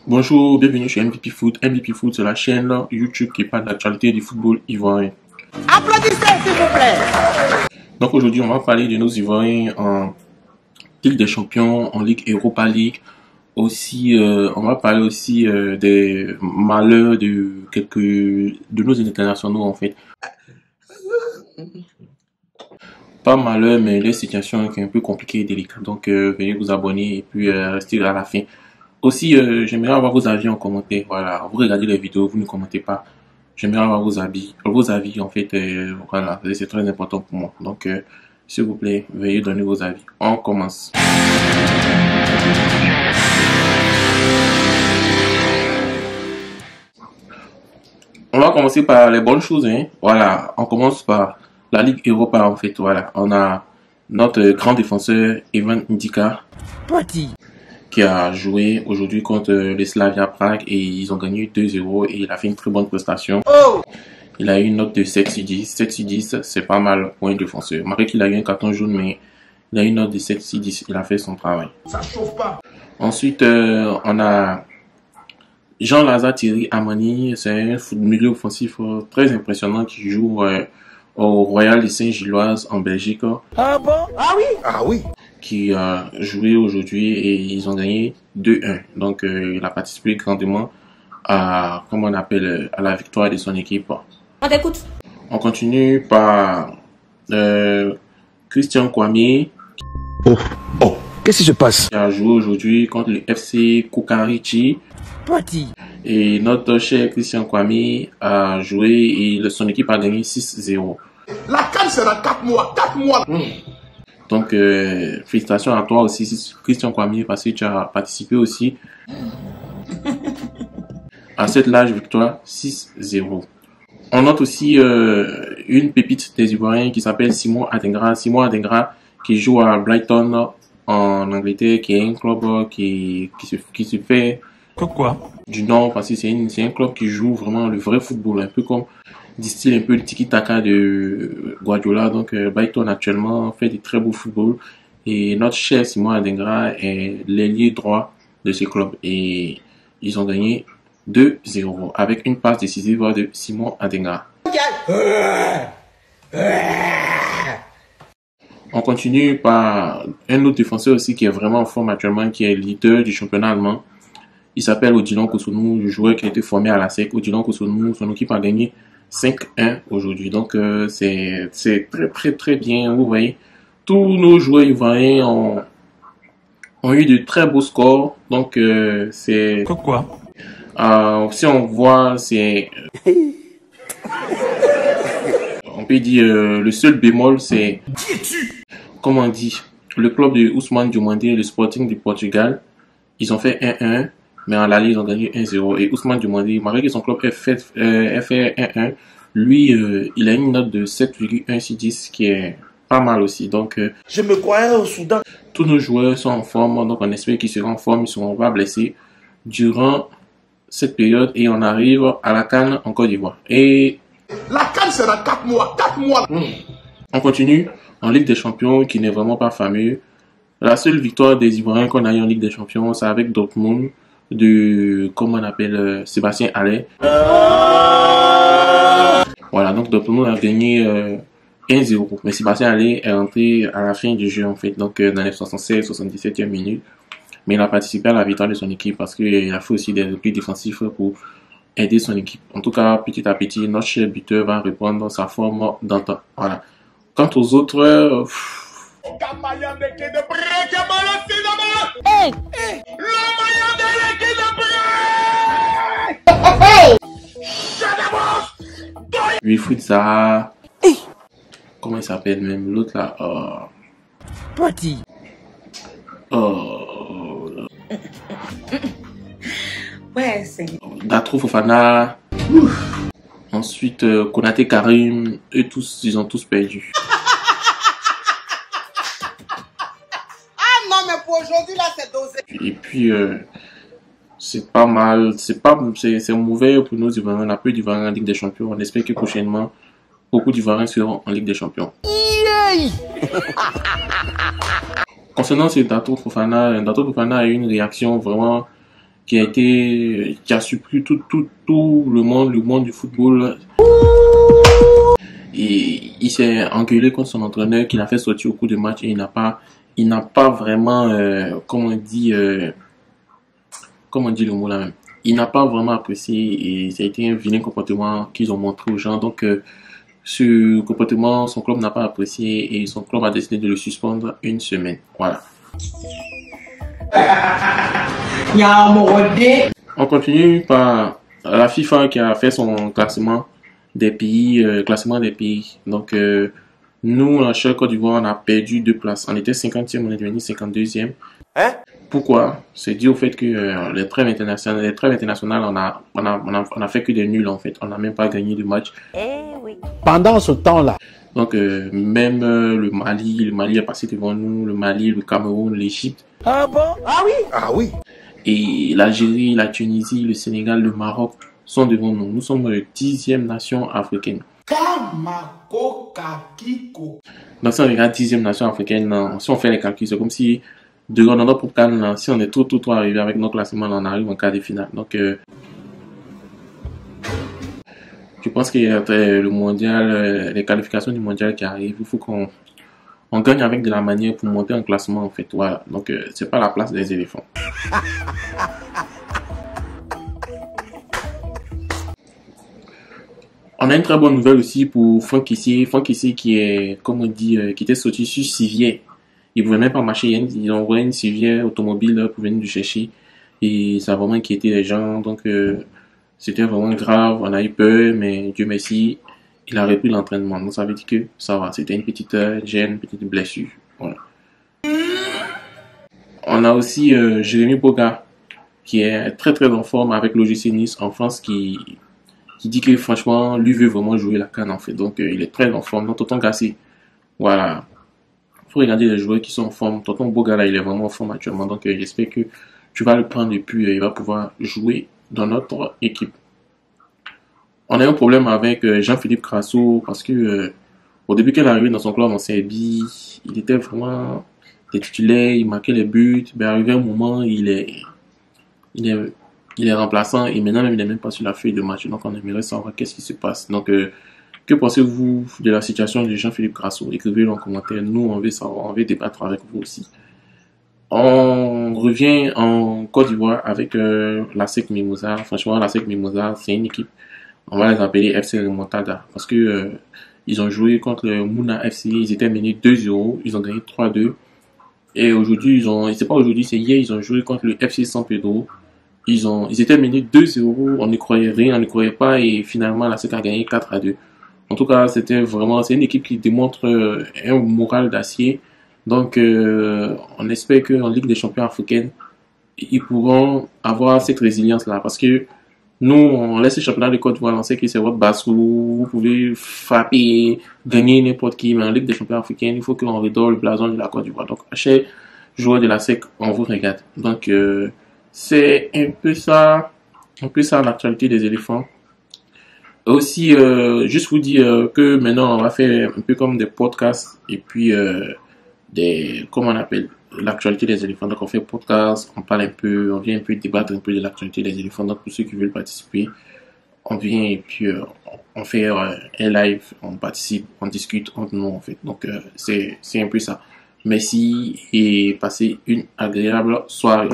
Bonjour, bienvenue chez MVP Foot. MVP Foot, c'est la chaîne YouTube qui parle de l'actualité du football ivoirien. Applaudissez, s'il vous plaît. Donc aujourd'hui, on va parler de nos Ivoiriens en Ligue des Champions, en Ligue Europa League. Aussi, on va parler aussi des malheurs de quelques de nos internationaux en fait. Pas malheur, mais les situations qui sont un peu compliquées et délicates. Donc veuillez vous abonner et puis rester à la fin. Aussi, j'aimerais avoir vos avis en commentaire. Voilà, vous regardez les vidéos, vous ne commentez pas. J'aimerais avoir vos avis en fait. Voilà, c'est très important pour moi. Donc, s'il vous plaît, veuillez donner vos avis. On commence. On va commencer par les bonnes choses, hein. Voilà, on commence par la Ligue Europa en fait. Voilà, on a notre grand défenseur Ivan Ndika qui a joué aujourd'hui contre le Slavia Prague et ils ont gagné 2-0 et il a fait une très bonne prestation. Il a eu une note de 7 sur 10. 7 sur 10, c'est pas mal pour un défenseur. Malgré qu'il a eu un carton jaune, mais il a eu une note de 7 sur 10. Il a fait son travail. Ça chauffe pas. Ensuite, on a Jean-Lazare Thierry Amani. C'est un milieu offensif très impressionnant qui joue au Royal de Saint-Gilloise en Belgique. Ah bon? Ah oui? Ah oui. Qui a joué aujourd'hui et ils ont gagné 2-1. Donc, il a participé grandement à, comment on appelle, à la victoire de son équipe. On t'écoute. On continue par Christian Kwame Oh, qu'est-ce qui se passe? qui a joué aujourd'hui contre le FC Kukarichi. Et notre cher Christian Kwame a joué et son équipe a gagné 6-0. La canne, c'est dans 4 mois. 4 mois. Donc, félicitations à toi aussi, Christian Kwame, parce que tu as participé aussi à cette large victoire 6-0. On note aussi une pépite des Ivoiriens qui s'appelle Simon Adingra. Simon Adingra qui joue à Brighton en Angleterre, qui est un club qui se fait du nom parce que c'est un club qui joue vraiment le vrai football, un peu comme du style un peu le tiki-taka de Guardiola. Donc Brighton actuellement fait du très beau football et notre cher Simon Adingra est l'ailier droit de ce club et ils ont gagné 2-0 avec une passe décisive de Simon Adingra. On continue par un autre défenseur aussi qui est vraiment en forme actuellement, qui est leader du championnat allemand. Il s'appelle Odilon Kosonou, le joueur qui a été formé à la SEC. Odilon Kosonou, son équipe a gagné 5-1 aujourd'hui. Donc c'est très bien. Vous voyez, tous nos joueurs ivoiriens ont eu de très beaux scores. Donc c'est... si on voit, c'est... on peut dire le seul bémol, c'est... Comme on dit, le club de Ousmane Diomandé, le Sporting du Portugal, ils ont fait 1-1, mais en l'aller, ils ont gagné 1-0. Et Ousmane Diomandé, malgré que son club ait fait 1-1, lui, il a une note de 7,1 sur 10, qui est pas mal aussi. Donc, Je me croyais au Soudan. tous nos joueurs sont en forme, donc on espère qu'ils seront en forme, ils ne seront pas blessés durant cette période et on arrive à la CAN en Côte d'Ivoire. Et La canne, c'est dans 4 mois. 4 mois. on continue en Ligue des Champions qui n'est vraiment pas fameux. La seule victoire des Ivoiriens qu'on a eu en Ligue des Champions, c'est avec Dortmund de, comment on appelle, Sébastien Haller. Voilà, donc Dortmund a gagné 1-0. Mais Sébastien Haller est rentré à la fin du jeu en fait, donc dans les 76-77e minute. Mais il a participé à la victoire de son équipe parce qu'il a fait aussi des replis défensifs pour aider son équipe. En tout cas, petit à petit, notre cher buteur va reprendre sa forme d'antan. Voilà. Quant aux autres, Wilfried Zaha, comment il s'appelle même l'autre là, Ouais, c'est... Datrou Fofana, ensuite Konaté Karim, eux tous, ils ont tous perdu. Ah non, mais pour aujourd'hui, là, c'est dosé. Et puis, c'est pas mal, c'est mauvais pour nous Ivoiriens. On a peu d'Ivoiriens en Ligue des Champions. On espère que prochainement, beaucoup d'Ivoiriens seront en Ligue des Champions. Concernant ce Datrou Fofana a eu une réaction vraiment qui a surpris tout le monde du football. Et il s'est engueulé contre son entraîneur qui l'a fait sortir au cours du match et il n'a pas vraiment, comment on dit le mot là même. Il n'a pas vraiment apprécié et ça a été un vilain comportement qu'ils ont montré aux gens. Donc, ce comportement, son club n'a pas apprécié et son club a décidé de le suspendre une semaine. Voilà. On continue par la FIFA qui a fait son classement des pays. Donc, nous, en Côte d'Ivoire, on a perdu 2 places. On était 50e, on est devenu 52e. Hein? Pourquoi? C'est dû au fait que les trêves internationales, on a fait que des nuls en fait. On n'a même pas gagné de match. Pendant ce temps-là, Donc, même le Mali est passé devant nous, le Mali, le Cameroun, l'Égypte. Ah bon? Ah oui? ah oui, Et l'Algérie, la Tunisie, le Sénégal, le Maroc sont devant nous. Nous sommes la 10e nation africaine. Donc si on regarde 10e nation africaine, si on fait les calculs, c'est comme si dans notre propre canne, si on est trop arrivé avec nos classements, on arrive en quart de finale. Donc je pense que le mondial, les qualifications du mondial qui arrivent, il faut qu'on gagne avec de la manière pour monter en classement en fait. Voilà. Donc c'est pas la place des éléphants. On a une très bonne nouvelle aussi pour Franck Kessié. Franck Kessié qui est, comme on dit, qui était sorti sur civière. Il pouvait même pas marcher. Ils ont envoyé une civière automobile pour venir le chercher. Et ça a vraiment inquiété les gens. Donc, c'était vraiment grave. On a eu peur, mais Dieu merci, il a repris l'entraînement. Donc, ça veut dire que ça va. C'était une petite gêne, une petite blessure. Voilà. On a aussi Jérémy Boga, qui est très très en forme avec l'OGC Nice en France, qui dit que franchement, lui veut vraiment jouer la CAN en fait. Donc, il est très en forme. Donc, Tonton Gassé, voilà. Faut regarder les joueurs qui sont en forme. Tonton Boga, là, il est vraiment en forme actuellement. Donc, j'espère que tu vas le prendre et puis il va pouvoir jouer dans notre équipe. On a un problème avec Jean-Philippe Crasso parce que au début qu'il est arrivé dans son club en Serbie, il était vraiment titulaire, il marquait les buts. Mais arrivé un moment, il est remplaçant et maintenant il n'est même pas sur la feuille de match. Donc on aimerait savoir qu'est-ce qui se passe. Donc que pensez-vous de la situation de Jean-Philippe Crasso? Écrivez-le en commentaire. Nous on veut savoir, on veut débattre avec vous aussi. On revient en Côte d'Ivoire avec la SEC Mimosa. Franchement, la SEC Mimosa, c'est une équipe, on va les appeler FC Remontada parce que ils ont joué contre le Mouna FC, ils étaient menés 2-0, ils ont gagné 3-2. Et aujourd'hui, c'est pas aujourd'hui, c'est hier, ils ont joué contre le FC San Pedro. Ils étaient menés 2-0, on ne croyait rien, on ne croyait pas, et finalement, la SEC a gagné 4-2. En tout cas, c'est une équipe qui démontre un moral d'acier. Donc, on espère qu'en Ligue des champions africaine, ils pourront avoir cette résilience-là. Parce que nous, on laisse le championnat de Côte d'Ivoire, on sait que c'est votre base où vous pouvez frapper, gagner n'importe qui. Mais en Ligue des champions africaine, il faut qu'on redore le blason de la Côte d'Ivoire. Donc, à chaque joueur de la SEC, on vous regarde. Donc, c'est un peu ça l'actualité des éléphants. Aussi, juste vous dire que maintenant, on va faire un peu comme des podcasts et puis comment on appelle, l'actualité des éléphants. Donc on fait podcast, on parle un peu, on vient un peu débattre un peu de l'actualité des éléphants. Donc pour ceux qui veulent participer, on vient et puis on fait un live, on participe, on discute entre nous en fait. Donc c'est un peu ça. Merci et passez une agréable soirée.